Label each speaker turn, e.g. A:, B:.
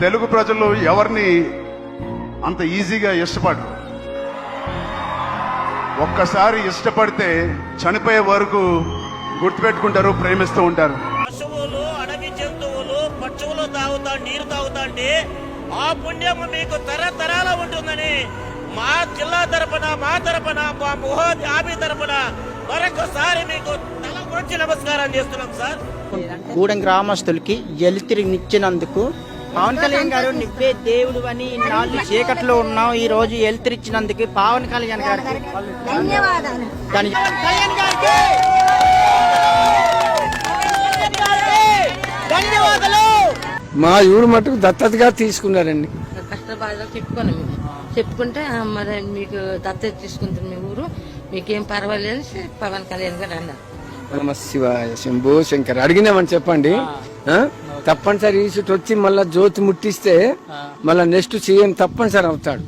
A: తెలుగు ప్రజలు ఎవరిని అంత ఈజీగా ఇష్టపడరు. ఒక్కసారి ఇష్టపడితే చనిపోయే వరకు గుర్తుపెట్టుకుంటారు, ప్రేమిస్తూ ఉంటారు.
B: పశువులు, అడవి జంతువులు, పక్షువులు నీరు తాగుతాంటే ఆ పుణ్యం మీకు తరతరాల ఉంటుందని మా జిల్లా తరపున, మా ముహోది ఆబి తరపున మరొకసారి మీకు తల వంచి నమస్కారం చేస్తున్నాం సార్.
C: గూడెం గ్రామస్తులకి ఎలుతురినిచ్చినందుకు పవన్ కళ్యాణ్ గారు నువ్వే దేవుడు అని నాలుగు చీకట్లో ఉన్నాం, ఈ రోజు ఎలుతురిచ్చినందుకు పవన్ కళ్యాణ్ గారికి ధన్యవాదాలు.
D: మా ఊరు మటుకు దత్తతగా తీసుకున్నారండి.
E: కష్ట బాధలు చెప్పుకుంటే మరి మీకు దత్తత తీసుకుంటుంది మీ ఊరు, మీకేం పర్వాలేదు పవన్ కళ్యాణ్ గారు అన్నారు.
D: నమ శివాయ శంభో శంకర్ అడిగినామని చెప్పండి. తప్పనిసరి ఈ వచ్చి మళ్ళా జ్యోతి ముట్టిస్తే మళ్ళా నెక్స్ట్ సీఎం తప్పనిసరి అవుతాడు.